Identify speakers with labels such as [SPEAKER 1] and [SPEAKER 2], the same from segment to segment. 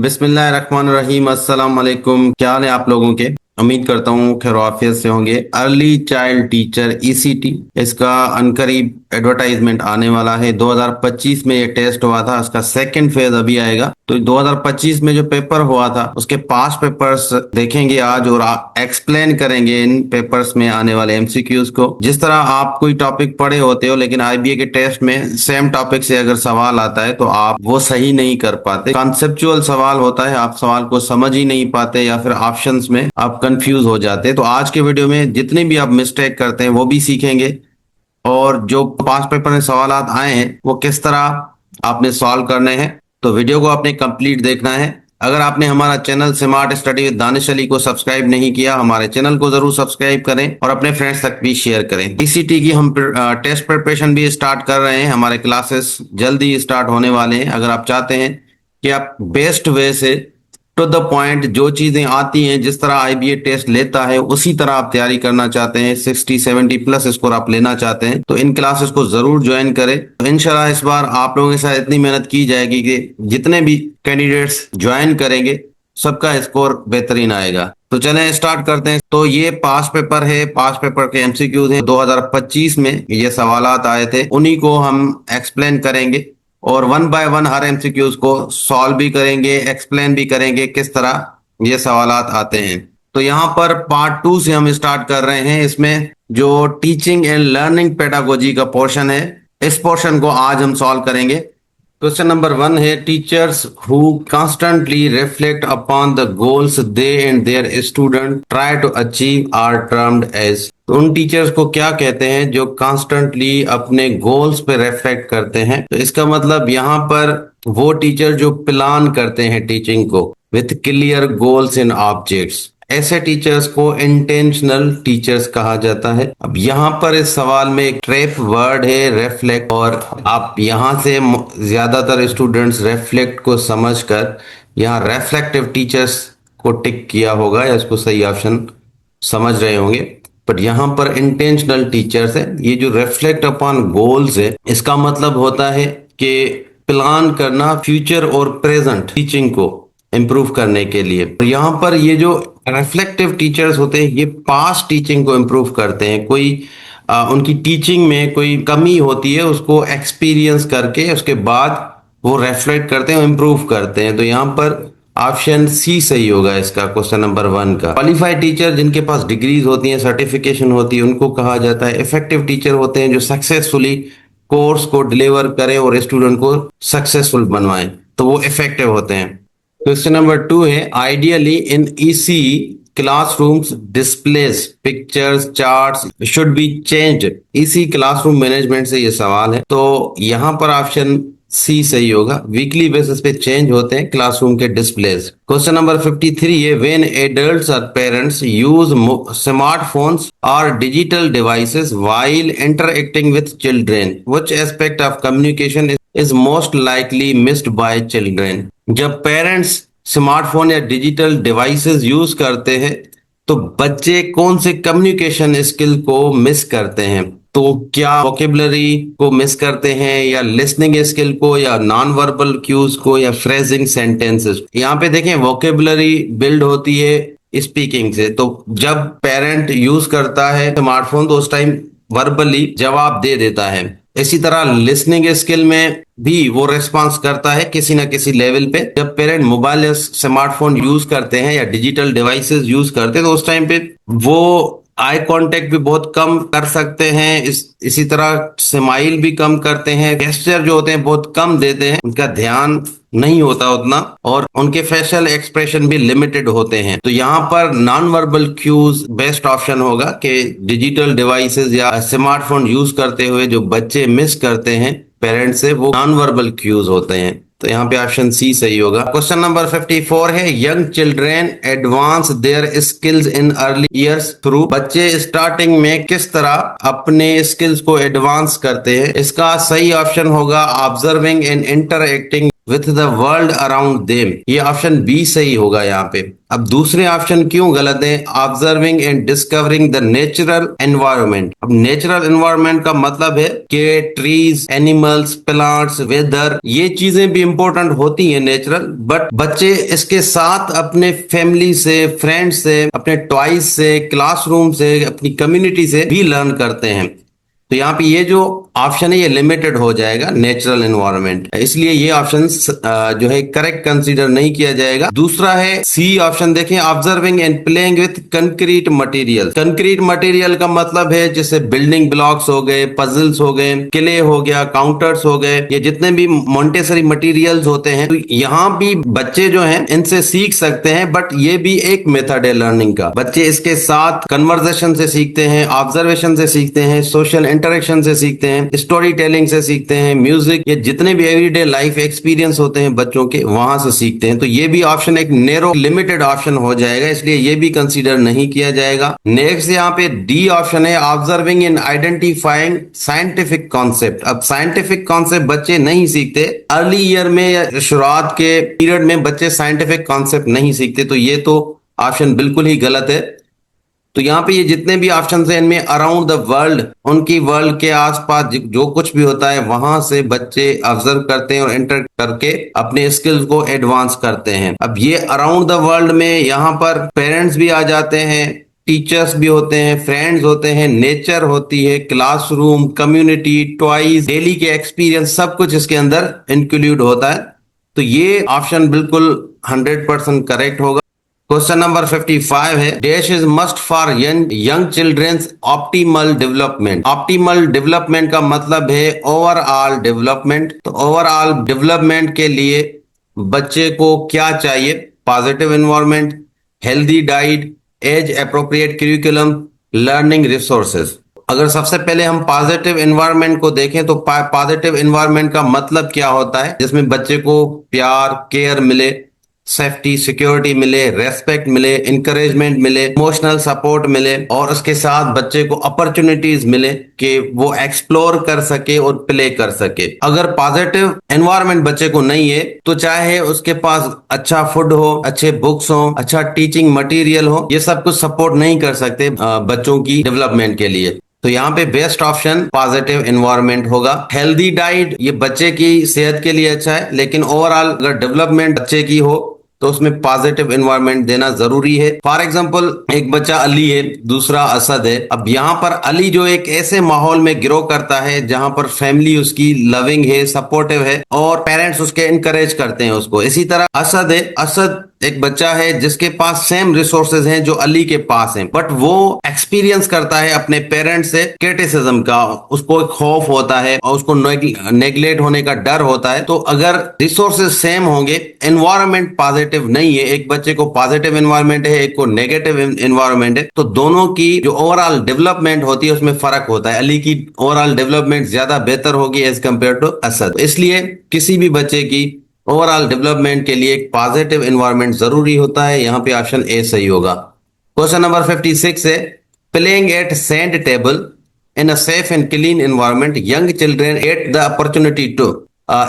[SPEAKER 1] बिस्मिल्लाहिर्रहमानिर्रहीम। अस्सलाम वालेकुम। क्या हाल है आप लोगों के? उम्मीद करता हूँ खैर आफियत से होंगे। अर्ली चाइल्ड टीचर ईसीटी, इसका अनकरीब एडवर्टाइजमेंट आने वाला है। 2025 में ये टेस्ट हुआ था, इसका सेकंड फेज अभी आएगा। तो 2025 में जो पेपर हुआ था उसके पास पेपर्स देखेंगे आज और एक्सप्लेन करेंगे इन पेपर्स में आने वाले एमसीक्यूज को। जिस तरह आप कोई टॉपिक पढ़े होते हो लेकिन आईबीए के टेस्ट में सेम टॉपिक से अगर सवाल आता है तो आप वो सही नहीं कर पाते। कॉन्सेप्चुअल सवाल होता है, आप सवाल को समझ ही नहीं पाते या फिर ऑप्शंस में आप कंफ्यूज हो जाते हैं। तो आज के वीडियो में जितनी भी आप मिस्टेक करते हैं वो भी सीखेंगे और जो पास पेपर में सवाल आए हैं वो किस तरह आपने सॉल्व करने हैं। तो वीडियो को आपने कंप्लीट देखना है। अगर आपने हमारा channel smart study with Danish Ali को सब्सक्राइब नहीं किया, हमारे चैनल को जरूर सब्सक्राइब करें और अपने फ्रेंड्स तक भी शेयर करें। ईसीटी की हम टेस्ट प्रिपरेशन भी स्टार्ट कर रहे हैं, हमारे क्लासेस जल्दी स्टार्ट होने वाले हैं। अगर आप चाहते हैं कि आप बेस्ट वे से टू द पॉइंट जो चीजें आती हैं, जिस तरह आईबीए टेस्ट लेता है उसी तरह आप तैयारी करना चाहते हैं, 60-70 प्लस स्कोर आप लेना चाहते हैं, तो इन क्लासेस को जरूर ज्वाइन करें। तो इंशाल्लाह इस बार आप लोगों के साथ इतनी मेहनत की जाएगी कि जितने भी कैंडिडेट्स ज्वाइन करेंगे सबका स्कोर बेहतरीन आएगा। तो चलें स्टार्ट करते हैं। तो ये पास पेपर है, पास पेपर के एमसीक्यूज हैं। 2025 में ये सवालात आए थे, उन्हीं को हम एक्सप्लेन करेंगे और one by one her MCQs को सॉल्व भी करेंगे, एक्सप्लेन भी करेंगे किस तरह ये सवालात आते हैं। तो यहाँ पर पार्ट 2 से हम स्टार्ट कर रहे हैं। इसमें जो टीचिंग एंड लर्निंग पेडागोजी का पोर्शन है, इस पोर्शन को आज हम सॉल्व करेंगे। क्वेश्चन नंबर 1 है, teachers who constantly reflect upon the goals they and their student try to achieve are termed as. तो उन टीचर्स को क्या कहते हैं जो कॉन्स्टेंटली अपने गोल्स पे रिफ्लेक्ट करते हैं। तो इसका मतलब यहाँ पर वो टीचर जो प्लान करते हैं टीचिंग को with clear goals in objects, ऐसे टीचर्स को इंटेंशनल टीचर्स कहा जाता है। अब यहाँ पर इस सवाल में एक ट्रैप वर्ड है रिफ्लेक्ट, और आप यहाँ से ज्यादातर स्टूडेंट्स रिफ्लेक्ट को समझकर यहाँ रिफ्लेक्टिव टीचर्स को टिक किया होगा या इसको सही ऑप्शन समझ रहे होंगे। बट यहाँ पर इंटेंशनल टीचर्स है। ये जो रिफ्लेक्ट अपॉन गोल्स है, इसका मतलब होता है कि प्लान करना फ्यूचर और प्रेजेंट टीचिंग को इम्प्रूव करने के लिए। तो यहाँ पर ये जो रिफ्लेक्टिव टीचर्स होते हैं ये पास्ट टीचिंग को इम्प्रूव करते हैं। कोई उनकी टीचिंग में कोई कमी होती है उसको एक्सपीरियंस करके उसके बाद वो रिफ्लेक्ट करते हैं, इम्प्रूव करते हैं। तो यहाँ पर ऑप्शन सी सही होगा इसका, क्वेश्चन नंबर 1 का। क्वालिफाइड टीचर जिनके पास डिग्रीज होती हैं, सर्टिफिकेशन होती है, उनको कहा जाता है। इफेक्टिव टीचर होते हैं जो सक्सेसफुली कोर्स को डिलीवर करें और स्टूडेंट को सक्सेसफुल बनवाएं, तो वो इफेक्टिव होते हैं। क्वेश्चन नंबर 2 है, ideally in EC classrooms displace pictures charts should be changed. EC classroom management से ये सवाल है, तो यहाँ पर ऑप्शन सी सही होगा। वीकली बेसिस पे चेंज होते हैं क्लासरूम के डिस्प्लेस। क्वेश्चन नंबर 53 है, व्हेन एडल्ट्स और पेरेंट्स यूज स्मार्टफोन्स और digital devices while interacting with children, which aspect of communication is most likely missed by children. जब पेरेंट्स स्मार्टफोन या डिजिटल डिवाइसेस यूज करते हैं तो बच्चे कौन से कम्युनिकेशन स्किल को मिस करते हैं? तो क्या वोकेबलरी को मिस करते हैं या लिसनिंग स्किल को या नॉन वर्बल क्यूज को या फ्रेजिंग सेंटेंसेस? यहाँ पे देखें वोकेबलरी बिल्ड होती है स्पीकिंग से। तो जब पेरेंट यूज करता है स्मार्टफोन तो उस टाइम वर्बली जवाब दे देता है। इसी तरह लिसनिंग स्किल में भी वो रिस्पॉन्स करता है किसी ना किसी लेवल पे। जब पेरेंट मोबाइल या स्मार्टफोन यूज करते हैं या डिजिटल डिवाइसेस यूज करते हैं तो उस टाइम पे वो आई कांटेक्ट भी बहुत कम कर सकते हैं। इसी तरह स्माइल भी कम करते हैं, गेस्चर जो होते हैं बहुत कम देते हैं, उनका ध्यान नहीं होता उतना, और उनके फेशियल एक्सप्रेशन भी लिमिटेड होते हैं। तो यहाँ पर non verbal cues best option होगा कि डिजिटल डिवाइसेस या स्मार्टफोन यूज करते हुए जो बच्चे मिस करते हैं पेरेंट्स से, वो नॉन वर्बल क्यूज होते हैं। तो यहाँ पे ऑप्शन सी सही होगा। क्वेश्चन नंबर 54 है, young children advance their skills in early years through. बच्चे स्टार्टिंग में किस तरह अपने स्किल्स को एडवांस करते हैं? इसका सही ऑप्शन होगा observing and interacting with the world around them. ये ऑप्शन बी सही होगा यहाँ पे। अब दूसरे ऑप्शन क्यों गलत है? Observing and discovering the natural environment. अब नेचुरल एनवायरनमेंट का मतलब है कि ट्रीज, एनिमल्स, प्लांट्स, वेदर, ये चीजें भी इंपॉर्टेंट होती हैं नेचुरल, बट बच्चे इसके साथ अपने फैमिली से, फ्रेंड से, अपने टॉयज से, क्लासरूम से, अपनी कम्युनिटी से भी लर्न करते हैं। तो यहाँ पे ये जो ऑप्शन है ये लिमिटेड हो जाएगा, नेचुरल एनवायरनमेंट, इसलिए ये ऑप्शन जो है करेक्ट कंसीडर नहीं किया जाएगा। दूसरा है सी ऑप्शन, देखें, observing and playing with concrete material. Concrete material का मतलब है जैसे बिल्डिंग ब्लॉक्स हो गए, पजल्स हो गए, किले हो गया, काउंटर्स हो गए, ये जितने भी मॉन्टेसरी मटेरियल्स होते हैं, तो यहाँ भी बच्चे जो हैं इनसे सीख सकते हैं, बट ये भी एक मेथड है लर्निंग का। बच्चे इसके साथ कन्वर्सेशन से सीखते हैं, ऑब्जर्वेशन से सीखते हैं, सोशल इंटरेक्शन से सीखते हैं, स्टोरी टेलिंग से सीखते हैं, म्यूजिक, ये जितने भी एवरीडे लाइफ एक्सपीरियंस होते हैं बच्चों के, वहां से सीखते हैं। तो ये भी ऑप्शन एक नैरो लिमिटेड ऑप्शन हो जाएगा, इसलिए ये भी कंसीडर नहीं किया जाएगा। नेक्स्ट यहाँ पे डी ऑप्शन है, observing and identifying scientific concept. अब साइंटिफिक कॉन्सेप्ट बच्चे नहीं सीखते अर्ली ईयर में या शुरुआत के पीरियड में, बच्चे साइंटिफिक कॉन्सेप्ट नहीं सीखते, तो ये तो ऑप्शन बिल्कुल ही गलत है। तो यहाँ पे ये जितने भी ऑप्शन है इनमें अराउंड द वर्ल्ड, उनकी वर्ल्ड के आसपास जो कुछ भी होता है वहां से बच्चे ऑब्जर्व करते हैं और एंटर करके अपने स्किल्स को एडवांस करते हैं। अब ये अराउंड द वर्ल्ड में यहाँ पर पेरेंट्स भी आ जाते हैं, टीचर्स भी होते हैं, फ्रेंड्स होते हैं, नेचर होती है, क्लासरूम, कम्युनिटी, टॉयज, डेली के एक्सपीरियंस, सब कुछ इसके अंदर इंक्लूड होता है। तो ये ऑप्शन बिल्कुल 100% करेक्ट होगा। क्वेश्चन नंबर 55 है, dash is must for young childrens optimal development. Optimal development का मतलब है ओवरऑल डेवलपमेंट। तो ओवरऑल डेवलपमेंट के लिए बच्चे को क्या चाहिए? Positive environment, healthy diet, age appropriate curriculum, learning resources. अगर सबसे पहले हम पॉजिटिव एनवायरनमेंट को देखें तो पॉजिटिव एनवायरनमेंट का मतलब क्या होता है? जिसमें बच्चे को प्यार, केयर मिले, सेफ्टी, सिक्योरिटी मिले, रेस्पेक्ट मिले, इंकरेजमेंट मिले, इमोशनल सपोर्ट मिले, और उसके साथ बच्चे को अपॉर्चुनिटीज मिले कि वो एक्सप्लोर कर सके और प्ले कर सके। अगर पॉजिटिव एनवायरनमेंट बच्चे को नहीं है तो चाहे उसके पास अच्छा फूड हो, अच्छे बुक्स हो, अच्छा टीचिंग मटेरियल हो, ये सब कुछ सपोर्ट नहीं कर सकते बच्चों की डेवलपमेंट के लिए। तो यहाँ पे बेस्ट ऑप्शन पॉजिटिव एनवायरनमेंट होगा। हेल्दी डाइट, ये बच्चे की सेहत के लिए अच्छा है, लेकिन ओवरऑल अगर डेवलपमेंट बच्चे की हो तो उसमें पॉजिटिव एनवायरनमेंट देना जरूरी है। फॉर एग्जांपल, एक बच्चा अली है, दूसरा असद है। अब यहाँ पर अली जो एक ऐसे माहौल में ग्रो करता है जहां पर फैमिली उसकी लविंग है, सपोर्टिव है, और पेरेंट्स उसके इनकरेज करते हैं उसको। इसी तरह असद है, असद एक बच्चा है जिसके पास सेम रिसोर्सेज हैं जो अली के पास हैं, बट वो एक्सपीरियंस करता है अपने पेरेंट्स से क्रिटिसिज्म का, उसको एक खौफ होता है और उसको नेग्लेक्ट होने का डर होता है। तो अगर रिसोर्सेज सेम होंगे, एनवायरनमेंट पॉजिटिव नहीं है, एक बच्चे को पॉजिटिव एनवायरनमेंट है, एक को नेगेटिव एनवायरनमेंट है, तो दोनों की जो ओवरऑल डेवलपमेंट होती है उसमें फर्क होता है। अली की ओवरऑल डेवलपमेंट ज्यादा बेहतर होगी एज कम्पेयर टू असद। इसलिए किसी भी बच्चे की ओवरऑल डेवलपमेंट के लिए एक पॉजिटिव एनवायरनमेंट जरूरी होता है। यहाँ पे ऑप्शन ए सही होगा। क्वेश्चन नंबर 56 है, playing at sand table in a safe and clean environment, young children at the opportunity to.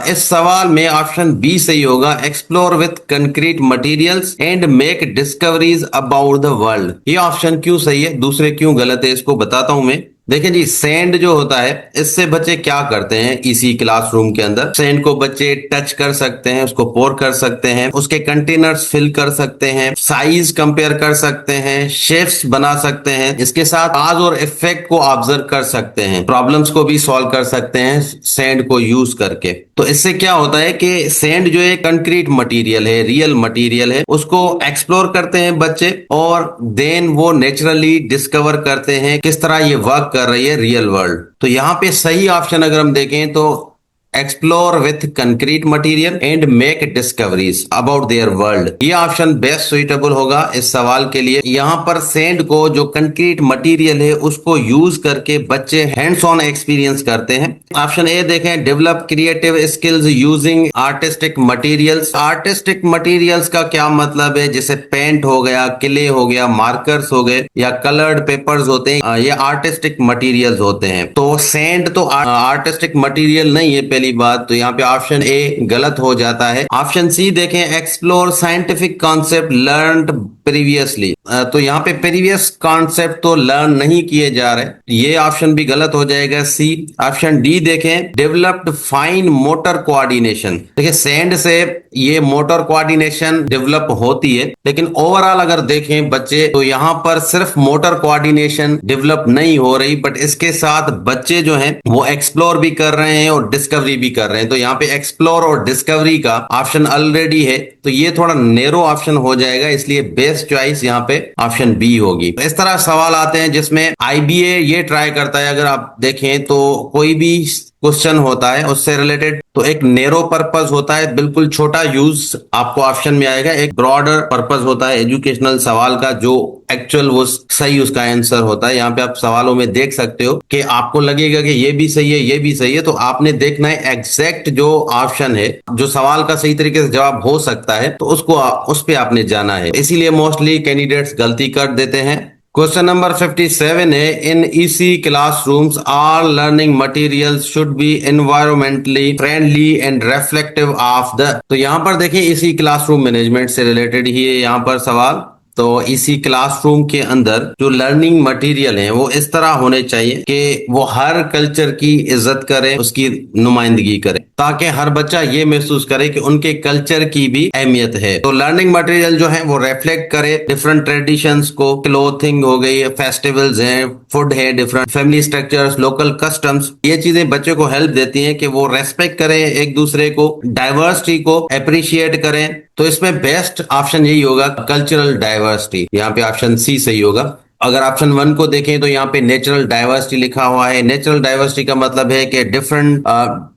[SPEAKER 1] इस सवाल में ऑप्शन बी सही होगा, explore with concrete materials and make discoveries about the world. ये option क्यों सही है, दूसरे क्यों गलत है, इसको बताता हूं मैं। देखें जी, सैंड जो होता है इससे बच्चे क्या करते हैं, इसी क्लासरूम के अंदर सैंड को बच्चे टच कर सकते हैं, उसको पोर कर सकते हैं, उसके कंटेनर्स फिल कर सकते हैं, साइज कंपेयर कर सकते हैं, शेप्स बना सकते हैं, इसके साथ काज और इफेक्ट को ऑब्जर्व कर सकते हैं, प्रॉब्लम्स को भी सॉल्व कर सकते हैं सैंड को यूज करके। तो इससे क्या होता है कि सैंड जो है कंक्रीट मटेरियल है, रियल मटेरियल है, उसको एक्सप्लोर करते हैं बच्चे, और देन वो नेचुरली डिस्कवर करते हैं किस तरह ये वर्क कर रही है रियल वर्ल्ड। तो यहाँ पे सही ऑप्शन अगर हम देखें तो explore with concrete material and make discoveries about their world, ये ऑप्शन बेस्ट सुइटेबल होगा इस सवाल के लिए। यहाँ पर सैंड को जो कंक्रीट मटेरियल है उसको यूज करके बच्चे हैंड्स ऑन एक्सपीरियंस करते हैं। ऑप्शन ए देखें, develop creative skills using artistic materials. Artistic materials का क्या मतलब है, जैसे पेंट हो गया, क्ले हो गया, मार्कर्स हो गए, या कलर्ड पेपर्स होते हैं, ये आर्टिस्टिक मटेरियल्स होते हैं। तो सैंड तो आर्टिस्टिक मटेरियल नहीं है, पहली बात तो यहाँ पे ऑप्शन ए गलत हो जाता है। ऑप्शन सी देखें, explore scientific concept learned previously, तो यहाँ पे प्रीवियस कॉन्सेप्ट तो लर्न नहीं किए जा रहे, ये ऑप्शन भी गलत हो जाएगा सी। ऑप्शन डी देखें, डेवलप्ड फाइन मोटर कोऑर्डिनेशन, देखिए सैंड से ये मोटर कोऑर्डिनेशन डेवलप होती है, लेकिन ओवरऑल अगर देखें बच्चे तो यहाँ पर सिर्फ मोटर कोऑर्डिनेशन डेवलप नहीं हो रही, बट इसके साथ बच्चे जो हैं वो एक्सप्लोर भी कर रहे हैं और डिस्कवरी भी कर रहे हैं। तो यहाँ पे एक्सप्लोर और डिस्कवरी का ऑप्शन ऑलरेडी है, तो ये थोड़ा नेरो ऑप्शन हो जाएगा, इसलिए बेस्ट चॉइस यहाँ पे ऑप्शन बी होगी। इस तरह सवाल आते हैं जिसमें आईबीए ये ट्राई करता है, अगर आप देखें तो कोई भी क्वेश्चन होता है उससे रिलेटेड तो एक नेरो पर्पस होता है, बिल्कुल छोटा यूज आपको ऑप्शन में आएगा, एक ब्रॉडर पर्पस होता है एजुकेशनल सवाल का जो एक्चुअल वो सही उसका आंसर होता है। यहाँ पे आप सवालों में देख सकते हो कि आपको लगेगा कि ये भी सही है ये भी सही है, तो आपने देखना है एग्जैक्ट जो ऑप्शन है जो सवाल का सही तरीके से जवाब हो सकता है तो उसको उस पे आपने जाना है, इसीलिए मोस्टली कैंडिडेट्स गलती कर देते हैं। क्वेश्चन नंबर 57 है, in EC classrooms all learning materials should be environmentally friendly and reflective of the, तो यहाँ पर देखिए इसी क्लासरूम मैनेजमेंट से रिलेटेड ही है यहाँ पर सवाल। तो इसी क्लासरूम के अंदर जो लर्निंग मटेरियल है वो इस तरह होने चाहिए कि वो हर कल्चर की इज्जत करे, उसकी नुमाइंदगी करे, ताकि हर बच्चा ये महसूस करे कि उनके कल्चर की भी अहमियत है। तो लर्निंग मटेरियल जो है वो रिफ्लेक्ट करे डिफरेंट ट्रेडिशंस को, क्लोथिंग हो गई, फेस्टिवल्स हैं, फूड है, different family structures, local customs, ये चीजें बच्चे को हेल्प देती हैं कि वो रेस्पेक्ट करें एक दूसरे को, डाइवर्सिटी को अप्रिशिएट करें। तो इसमें बेस्ट ऑप्शन यही होगा कल्चरल डाइवर्सिटी, यहाँ पे ऑप्शन सी सही होगा। अगर ऑप्शन 1 को देखें तो यहाँ पे नेचुरल डाइवर्सिटी लिखा हुआ है। नेचुरल डाइवर्सिटी का मतलब है कि different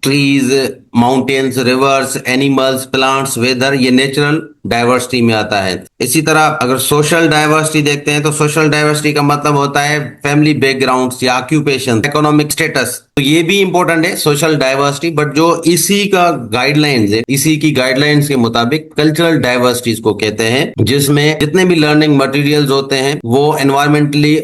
[SPEAKER 1] trees, mountains, rivers, animals, plants, weather, ये नेचुरल डाइवर्सिटी में आता है। इसी तरह अगर सोशल डाइवर्सिटी देखते हैं तो सोशल डाइवर्सिटी का मतलब होता है फैमिली बैकग्राउंड्स या ऑक्यूपेशन, इकोनॉमिक स्टेटस, तो ये भी इंपॉर्टेंट है सोशल डाइवर्सिटी, बट जो इसी का गाइडलाइंस है, इसी की गाइडलाइंस के मुताबिक कल्चरल डाइवर्सिटीज को कहते हैं, जिसमें जितने भी लर्निंग मटेरियल्स होते हैं वो एनवायरमेंटली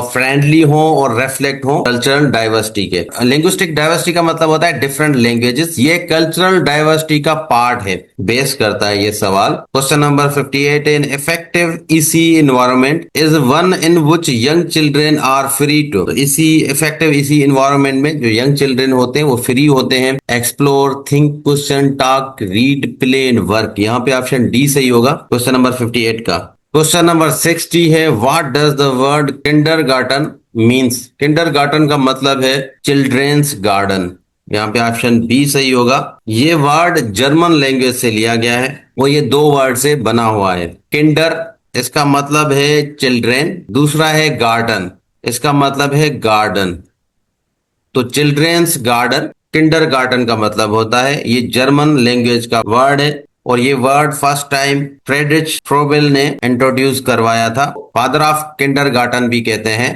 [SPEAKER 1] फ्रेंडली हो और रिफ्लेक्ट हो कल्चरल डाइवर्सिटी के। लिंग्विस्टिक डाइवर्सिटी का मतलब होता है डिफरेंट लैंग्वेजेस, ये कल्चरल डाइवर्सिटी का पार्ट है, बेस करता है ये सवाल। Question number 58, an effective EC environment is one in which young children are free to, इसी इफेक्टिव ईसी एनवायरनमेंट में जो यंग चिल्ड्रेन होते हैं वो फ्री होते हैं explore, think, question, talk, read, play and work, यहाँ पे ऑप्शन डी सही होगा क्वेश्चन नंबर 58 का। क्वेश्चन नंबर 60 है, what does the word kindergarten means, kindergarten का मतलब है चिल्ड्रेन्स गार्डन, यहाँ पे ऑप्शन बी सही होगा। ये वर्ड जर्मन लैंग्वेज से लिया गया है, वो ये 2 वर्ड से बना हुआ है। किंडर इसका मतलब है चिल्ड्रेन, दूसरा है गार्डन, इसका मतलब है गार्डन, तो चिल्ड्रेन्स गार्डन किंडरगार्टन का मतलब होता है। ये जर्मन लैंग्वेज का वर्ड है और ये word first time Friedrich Froebel ने इंट्रोड्यूस करवाया था, फादर ऑफ किंडरगार्टन भी कहते हैं।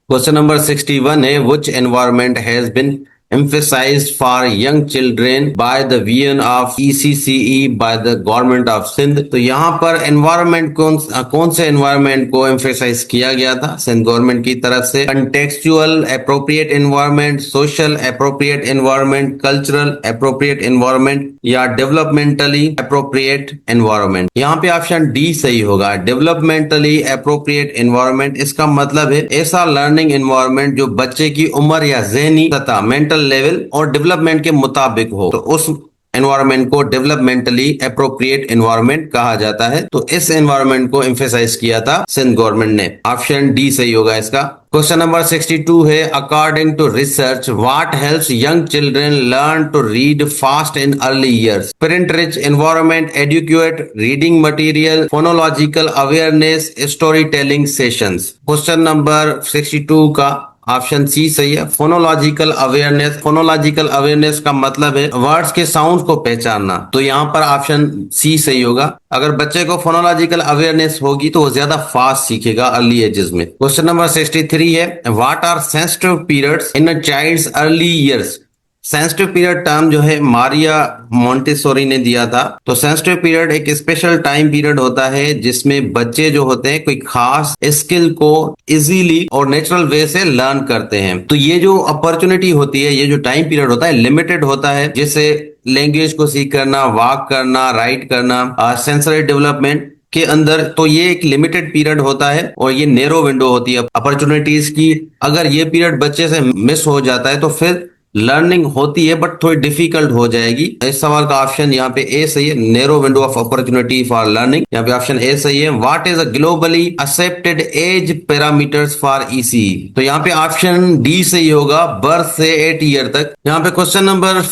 [SPEAKER 1] क्वेश्चन नंबर 61 है, which environment has been emphasized for young children by the vision of ECCE by the government of Sindh, तो यहाँ पर environment कौन से environment को emphasize किया गया था सिंध गवर्नमेंट की तरफ से? contextual appropriate environment, social appropriate environment, cultural appropriate environment या developmentally appropriate environment, यहाँ पे ऑप्शन डी सही होगा, developmentally appropriate environment। इसका मतलब है ऐसा learning environment जो बच्चे की उम्र या ज़हनी सतह, मेंटल लेवल और डेवलपमेंट के मुताबिक हो, तो उस एनवायरनमेंट को डेवलपमेंटली अप्रोप्रिएट एनवायरनमेंट कहा जाता है। तो इस एनवायरनमेंट को एम्फेसाइज किया था सिंध गवर्नमेंट ने, ऑप्शन डी सही होगा इसका। क्वेश्चन नंबर 62 है, according to research what helps young children learn to read fast in early years? Print rich environment, educate reading material, phonological awareness, story telling sessions. Question number 62 का option C सही है, phonological awareness. Phonological awareness का मतलब है words के sound को पहचानना, तो यहाँ पर ऑप्शन सी सही होगा। अगर बच्चे को फोनोलॉजिकल अवेयरनेस होगी तो वो ज्यादा फास्ट सीखेगा अर्ली एजेस में। क्वेश्चन नंबर 63 है, what are sensitive periods in a child's early years? Sensitive period term जो है मारिया मोंटेसोरी ने दिया था। तो सेंसिटिव पीरियड एक स्पेशल टाइम पीरियड होता है जिसमें बच्चे जो होते हैं कोई खास स्किल को इजीली और नेचुरल वे से लर्न करते हैं। तो ये जो अपॉर्चुनिटी होती है, ये जो टाइम पीरियड होता है लिमिटेड होता है, जैसे लैंग्वेज को सीख करना, वॉक करना, राइट करना, सेंसरी डेवलपमेंट के अंदर। तो ये एक लिमिटेड पीरियड होता है और ये नैरो विंडो होती है अपॉर्चुनिटीज की। अगर ये पीरियड बच्चे से मिस हो जाता है तो फिर लर्निंग होती है बट थोड़ी डिफिकल्ट हो जाएगी। इस सवाल का ऑप्शन यहाँ पे ए सही है, narrow window of opportunity for learning. यहाँ पे ऑप्शन ए सही है। What is a globally accepted age parameters for ECE? तो यहाँ पे ऑप्शन डी सही होगा, बर्थ से 8 ईयर तक। यहाँ पे question number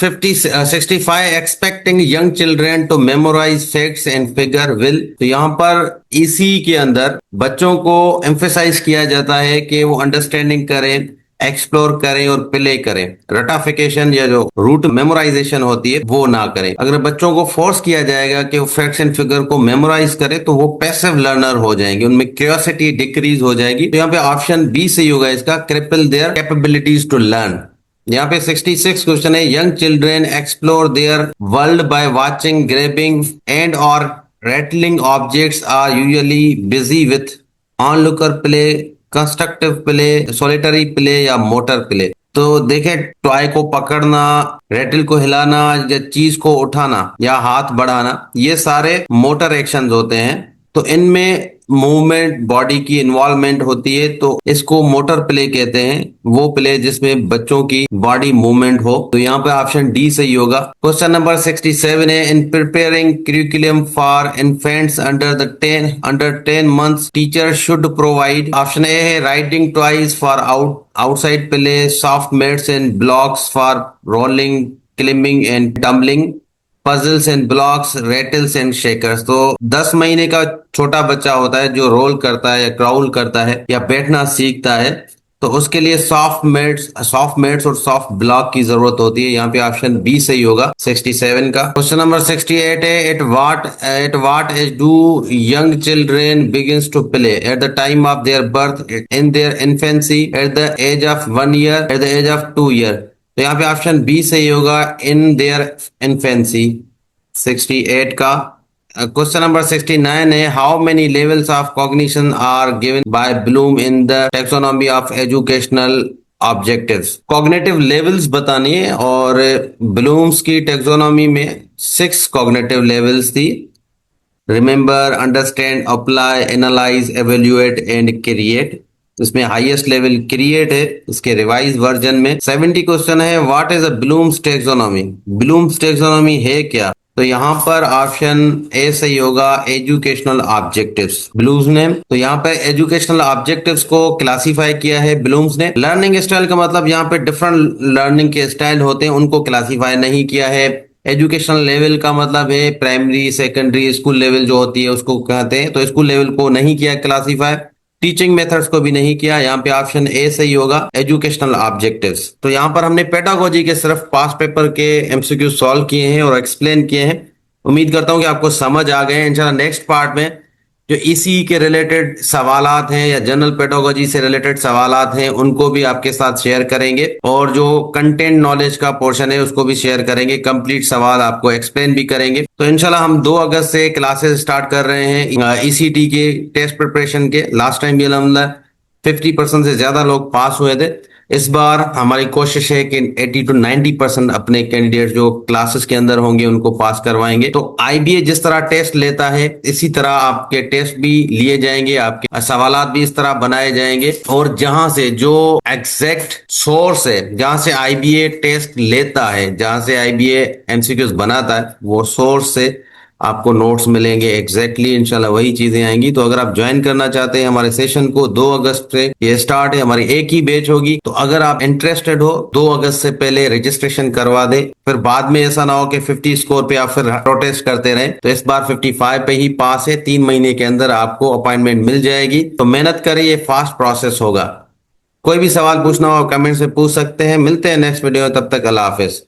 [SPEAKER 1] 65, expecting young children to memorize facts and figure will. तो यहाँ पर ईसीई के अंदर बच्चों को एम्फेसाइज किया जाता है कि वो अंडरस्टैंडिंग करें, एक्सप्लोर करें और प्ले करें। रटाफिकेशन या जो रूट मेमोराइजेशन होती है वो ना करें। अगर बच्चों को फोर्स किया जाएगा कि वो फैक्ट्स एंड फिगर को मेमोराइज करें तो वो पैसिव लर्नर हो जाएंगे, उनमें क्यूरियोसिटी डिक्रीज हो जाएगी। तो यहाँ पे ऑप्शन बी सही होगा इसका, cripple their capabilities to learn. यहाँ पे 66 क्वेश्चन है, young children explore their world by watching, grabbing and और rattling objects are usually busy with onlooker play, constructive play, solitary play या मोटर प्ले। तो देखें, टॉय को पकड़ना, रेटिल को हिलाना या चीज को उठाना या हाथ बढ़ाना, ये सारे मोटर एक्शंस होते हैं। तो इनमें मूवमेंट, बॉडी की इन्वॉल्वमेंट होती है, तो इसको मोटर प्ले कहते हैं, वो प्ले जिसमें बच्चों की बॉडी मूवमेंट हो। तो यहाँ पे ऑप्शन डी सही होगा। क्वेश्चन नंबर 67 है, in preparing curriculum for infants under 10 months teacher should provide. Option A है riding toys for outside play, soft mats and blocks for rolling, climbing and tumbling, puzzles and blocks, rattles and shakers. तो 10 महीने का छोटा बच्चा होता है जो role करता है या क्राउल करता है या बैठना सीखता है, तो उसके लिए सॉफ्ट मैट्स और सॉफ्ट ब्लॉक की जरूरत होती है। यहाँ पे ऑप्शन बी सही होगा 67 का। क्वेश्चन नंबर 68 है, at what age do young children begins to play? At the time of their birth, in their infancy, at the age of 1 year, at the age of 2 year. तो यहाँ पे option B सही होगा, इन their infancy, 68 का। Question number 69 है, how many levels of cognition are given by Bloom in the taxonomy of educational objectives? Cognitive levels बतानी है और ब्लूम्स की टैक्सोनॉमी में 6 कॉग्निटिव लेवल्स थी। Remember, understand, apply, analyse, evaluate and create. इसमें highest level create है इसके revise version में। 70 क्वेश्चन है, what is a Bloom's taxonomy? Bloom's taxonomy है क्या? तो यहाँ पर ऑप्शन ए सही होगा, एजुकेशनल ऑब्जेक्टिव्स ब्लूम्स ने। तो यहाँ पे एजुकेशनल ऑब्जेक्टिव्स को क्लासिफाई किया है ब्लूम्स ने। लर्निंग स्टाइल का मतलब यहाँ पे डिफरेंट लर्निंग के स्टाइल होते हैं, उनको क्लासिफाई नहीं किया है। एजुकेशनल लेवल का मतलब है प्राइमरी, सेकेंडरी, स्कूल लेवल जो होती है उसको कहते हैं, तो स्कूल लेवल को नहीं किया क्लासिफाई। टीचिंग मेथड्स को भी नहीं किया। यहाँ पे ऑप्शन ए सही होगा, एजुकेशनल ऑब्जेक्टिव्स। तो यहाँ पर हमने पेडागोजी के सिर्फ पास पेपर के एमसीक्यू सॉल्व किए हैं और एक्सप्लेन किए हैं। उम्मीद करता हूँ कि आपको समझ आ गए हैं। इंशाल्लाह नेक्स्ट पार्ट में जो ईसीई के रिलेटेड सवालात हैं या जनरल पेडागोजी से रिलेटेड सवालात हैं उनको भी आपके साथ शेयर करेंगे, और जो कंटेंट नॉलेज का पोर्शन है उसको भी शेयर करेंगे। कंप्लीट सवाल आपको एक्सप्लेन भी करेंगे। तो इंशाल्लाह हम 2 अगस्त से क्लासेस स्टार्ट कर रहे हैं ईसीटी के टेस्ट प्रिपरेशन के। लास्ट टाइम भी अल्हम्दुलिल्लाह 50% से ज्यादा लोग पास हुए थे। इस बार हमारी कोशिश है कि 80 to 90% अपने कैंडिडेट जो क्लासेस के अंदर होंगे उनको पास करवाएंगे। तो आईबीए जिस तरह टेस्ट लेता है इसी तरह आपके टेस्ट भी लिए जाएंगे, आपके सवालात भी इस तरह बनाए जाएंगे, और जहां से जो एग्जैक्ट सोर्स है, जहां से आईबीए टेस्ट लेता है, जहां से आईबीए एमसीक्यूज बनाता है, वो सोर्स से आपको नोट्स मिलेंगे एग्जैक्टली। इंशाल्लाह वही चीजें आएंगी। तो अगर आप ज्वाइन करना चाहते हैं हमारे सेशन को, 2 अगस्त से ये स्टार्ट है, हमारी एक ही बैच होगी। तो अगर आप इंटरेस्टेड हो 2 अगस्त से पहले रजिस्ट्रेशन करवा दे, फिर बाद में ऐसा ना हो कि 50 स्कोर पे आप फिर प्रोटेस्ट करते रहे। तो इस बार 55 पे ही पास है, 3 महीने के अंदर आपको अपॉइंटमेंट मिल जाएगी। तो मेहनत करें, ये फास्ट प्रोसेस होगा। कोई भी सवाल पूछना हो कमेंट से पूछ सकते हैं। मिलते हैं नेक्स्ट वीडियो में, तब तक अल्लाह हाफिज।